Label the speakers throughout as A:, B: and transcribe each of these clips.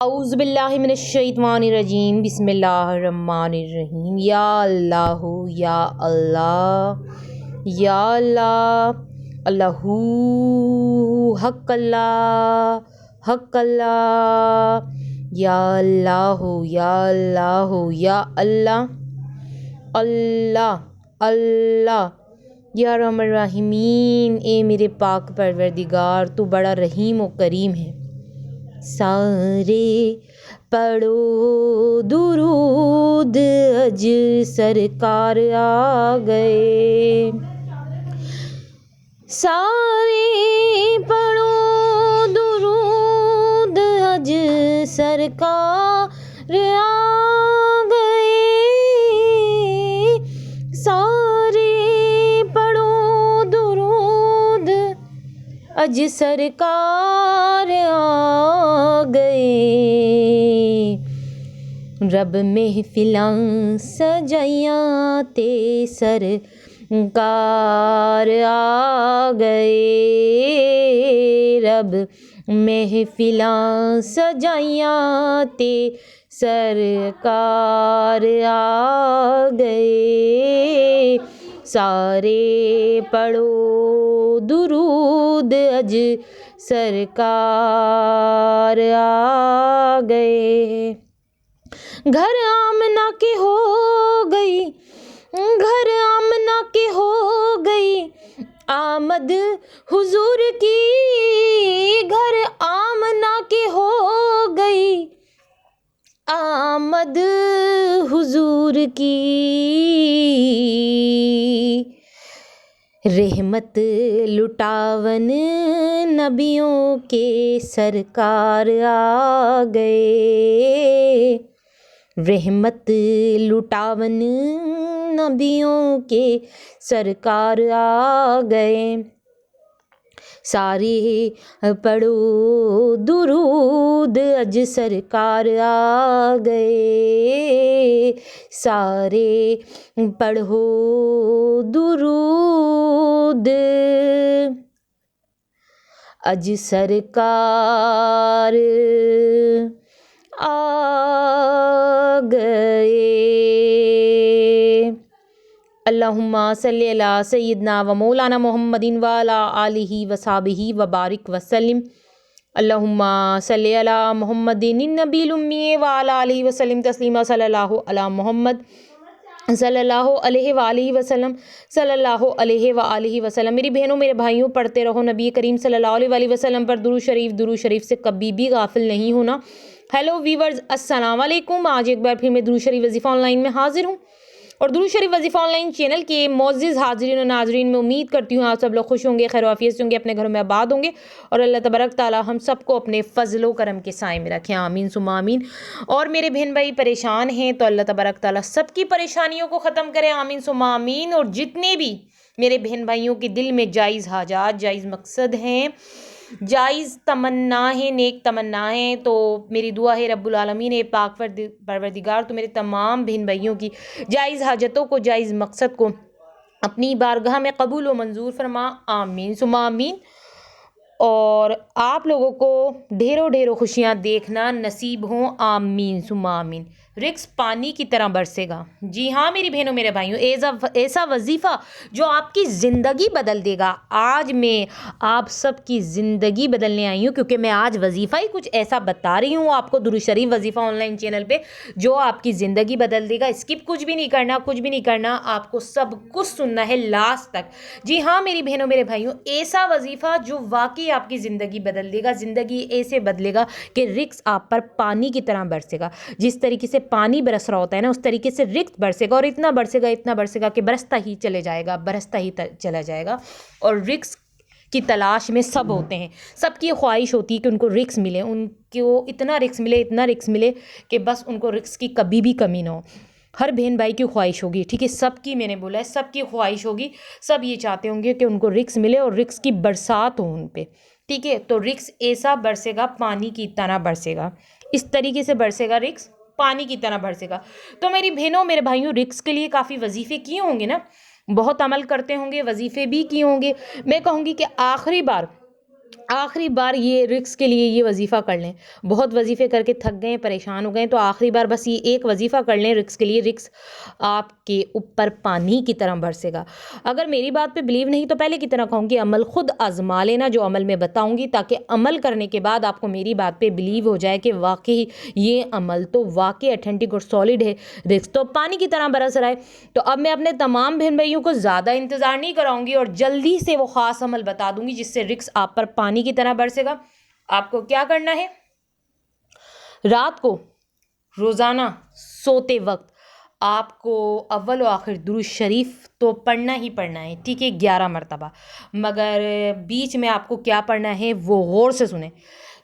A: औज़ुबिल्लाहिमिनश्शैतानिर्रजीम बिस्मिल्लाहिर्रहमानिर्रहीम। या अल्लाह या अल्लाह या अल्लाह अल्लाहू हक़्क़ल्लाह हक़्क़ल्लाह या अल्लाह या अल्लाह या अल्लाह अल्लाह अल्लाह या रहमान रहीमीन। ए मेरे पाक परवरदिगार, तू बड़ा रहीम व करीम है। सारे पढ़ो दुरूद, अज सरकार आ गए। सारे पढ़ो दुरूद, अज सरकार आ गए। सारे पढ़ो दुरूद, अज सरकार आ गए। रब महफिलां सजाइयां ते सरकार आ गए। रब महफिलां सजाइयां ते सरकार आ गए। सारे पढ़ो दुरूद, अज सरकार आ गए। घर आमना के हो गई, घर आमना के हो गई आमद हुजूर की। घर आमना के हो गई आमद हुजूर की। रहमत लुटावन नबियों के सरकार आ गए। रहमत लुटावन नबियों के सरकार आ गए। सारे पढ़ो दुरूद, अज सरकार आ गए। सारे पढ़ो दुरूद, अज सरकार आ गए। अल्लाहुम्मा सल्ली अला सय्यिदना व मौलाना मुहम्मदिन व अला आलिहि व सहाबिहि व बारिक वसल्लिम। अल्लाहुम्मा सल्ली अला मुहम्मदिन नबील उम्मी व अला आलिहि व सल्लिम तस्लीमा। सल्लल्लाहु अला मुहम्मद सल्लल्लाहु अलैहि व आलिहि वसल्लम सल्लल्लाहु अलैहि व आलिहि वसल्लम। मेरी बहनों मेरे भाइयों, पढ़ते रहो नबी करीम सल्लल्लाहु अलैहि वसल्लम पर दुरूद शरीफ से कभी भी गाफिल नहीं होना। हेलो वीवर्स, अस्सलाम वालेकुम। आज एक बार फिर मैं दुरूद शरीफ वजीफ़ा ऑनलाइन में हाजिर हूँ और दुरूद शरीफ वजीफ़ा ऑनलाइन चैनल के मोअज़्ज़िज़ हाज़रीन और नाज़रीन में उम्मीद करती हूँ आप सब लोग खुश होंगे, खैर आफियत से होंगे, अपने घरों में आबाद होंगे और अल्लाह तबारक ताला हम सबको अपने फ़ज़ल व करम के साए में रखें। आमीन सुम्मा आमीन। और मेरे बहन भाई परेशान हैं तो अल्लाह तबारक ताला सबकी परेशानियों को ख़त्म करे। आमीन सुम्मा आमीन। और जितने भी मेरे बहन भाइयों के दिल में जायज़ हाजात, जायज़ मकसद हैं, जायज़ तमन्ना है, नेक तमन्ना है, तो मेरी दुआ है रब्बुल आलमीन ए पाक परवरदिगार तो मेरे तमाम बहन भाइयों की जायज़ हाजतों को, जायज़ मकसद को अपनी बारगाह में कबूल व मंजूर फरमा। आमीन सुम्मा आमीन। और आप लोगों को ढेरों ढेरों खुशियाँ देखना नसीब हों। आमीन सुम्मा आमीन। रिक्स पानी की तरह बरसेगा। जी हाँ मेरी बहनों मेरे भाइयों, ऐसा वजीफ़ा जो आपकी ज़िंदगी बदल देगा। आज मैं आप सबकी ज़िंदगी बदलने आई हूँ, क्योंकि मैं आज वजीफ़ा ही कुछ ऐसा बता रही हूँ आपको दुरूद शरीफ वजीफ़ा ऑनलाइन चैनल पे, जो आपकी ज़िंदगी बदल देगा। स्किप कुछ भी नहीं करना, कुछ भी नहीं करना, आपको सब कुछ सुनना है लास्ट तक। जी हाँ मेरी बहनों मेरे भाइयों, ऐसा वजीफ़ा जो वाकई आपकी ज़िंदगी बदल देगा। ज़िंदगी ऐसे बदलेगा कि रिक्स आप पर पानी की तरह बरसेगा। जिस तरीके से पानी बरस रहा होता है ना, उस तरीके से रिक्स बरसेगा और इतना बरसेगा कि बरसता ही चले जाएगा, बरसता ही चला जाएगा। और रिक्स की तलाश में सब होते हैं, सबकी ख्वाहिश होती है कि उनको रिक्स मिले, उनको इतना रिक्स मिले कि बस उनको रिक्स की कभी भी कमी ना हो। हर बहन भाई की ख्वाहिश होगी, ठीक है, सबकी, मैंने बोला है सबकी ख्वाहिश होगी। सब ये चाहते होंगे कि उनको रिक्स मिले और रिक्स की बरसात हो उन पे, ठीक है। तो रिक्स ऐसा बरसेगा, पानी की तरह बरसेगा। इस तरीके से बरसेगा रिक्स, पानी की तरह बरसेगा। तो मेरी बहनों मेरे भाइयों, रिक्स के लिए काफ़ी वजीफ़े किए होंगे ना, बहुत अमल करते होंगे, वजीफ़े भी किए होंगे। मैं कहूँगी कि आखिरी बार आखिरी बार ये रिक्स के लिए ये वजीफ़ा कर लें। बहुत वजीफ़े करके थक गए, परेशान हो गए, तो आखिरी बार बस ये एक वजीफ़ा कर लें रिक्स के लिए। रिक्स आपके ऊपर पानी की तरह बरसेगा। अगर मेरी बात पे बिलीव नहीं तो पहले की तरह कहूँगी, अमल खुद आजमा लेना जो अमल मैं बताऊँगी, ताकि अमल करने के बाद आपको मेरी बात पे बिलीव हो जाए कि वाकई ये अमल तो वाकई ऑथेंटिक और सॉलिड है, रिक्स तो पानी की तरह बरस रहा है। तो अब मैं अपने तमाम बहन भाइयों को ज़्यादा इंतज़ार नहीं कराऊंगी और जल्दी से वो ख़ास अमल बता दूंगी जिससे रिक्स आप पर पानी की तरह बरसेगा। आपको क्या करना है, रात को रोज़ाना सोते वक्त आपको अव्वल व आखिर दुरूद शरीफ तो पढ़ना ही पढ़ना है, ठीक है, 11 मरतबा। मगर बीच में आपको क्या पढ़ना है वो गौर से सुने।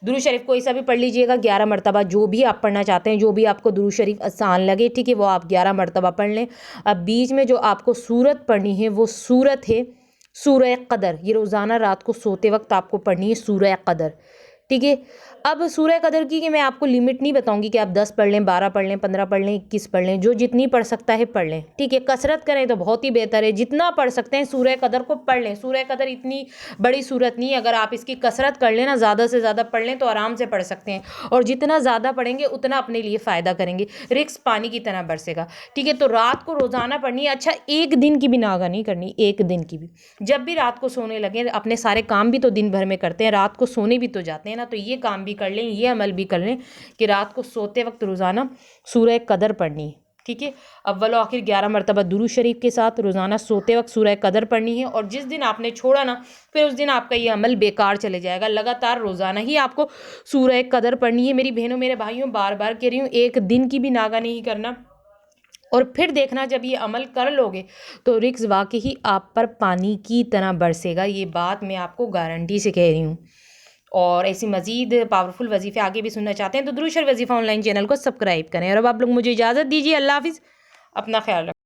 A: दुरूद शरीफ कोई सा भी पढ़ लीजिएगा 11 मरतबा, जो भी आप पढ़ना चाहते हैं, जो भी आपको दुरूद शरीफ आसान लगे, ठीक है, वो आप 11 मरतबा पढ़ लें। अब बीच में जो आपको सूरत पढ़नी है वो सूरत है सूरह कदर। ये रोज़ाना रात को सोते वक्त आपको पढ़नी है सूरह कदर, ठीक है। अब सूरह कदर की कि मैं आपको लिमिट नहीं बताऊंगी कि आप 10 पढ़ लें, 12 पढ़ लें, 15 पढ़ लें, 21 पढ़ लें, जो जितनी पढ़ सकता है पढ़ लें, ठीक है। कसरत करें तो बहुत ही बेहतर है, जितना पढ़ सकते हैं सूरह कदर को पढ़ लें। सूरह कदर इतनी बड़ी सूरत नहीं है, अगर आप इसकी कसरत कर लें ना, ज़्यादा से ज़्यादा पढ़ लें तो आराम से पढ़ सकते हैं, और जितना ज़्यादा पढ़ेंगे उतना अपने लिए फ़ायदा करेंगे। रिक्स पानी की तरह बरसेगा, ठीक है। तो रात को रोज़ाना पढ़नी है। अच्छा, एक दिन की भी नागा नहीं करनी, एक दिन की भी। जब भी रात को सोने लगे, अपने सारे काम भी तो दिन भर में करते हैं, रात को सोने भी तो जाते हैं ना, तो ये काम भी कर लें, ये अमल भी कर लें कि रात को सोते वक्त रोज़ाना सूरह कदर पढ़नी है, ठीक है। अव्वल आखिर 11 मरतबा दुरूद शरीफ के साथ रोज़ाना सोते वक्त सूरह कदर पढ़नी है। और जिस दिन आपने छोड़ा ना, फिर उस दिन आपका ये अमल बेकार चले जाएगा। लगातार रोज़ाना ही आपको सूरह कदर पढ़नी है। मेरी बहनों मेरे भाइयों, बार बार कह रही हूँ, एक दिन की भी नागा नहीं करना। और फिर देखना, जब ये अमल कर लोगे तो रिक्स वाकई ही आप पर पानी की तरह बरसेगा। ये बात मैं आपको गारंटी से कह रही हूँ। और ऐसी मज़ीद पावरफुल वजीफ़े आगे भी सुनना चाहते हैं तो दुरूद शरीफ वजीफ़ा ऑनलाइन चैनल को सब्सक्राइब करें। और अब आप लोग मुझे इजाज़त दीजिए। अल्लाह हाफ़िज़, अपना ख्याल रखें।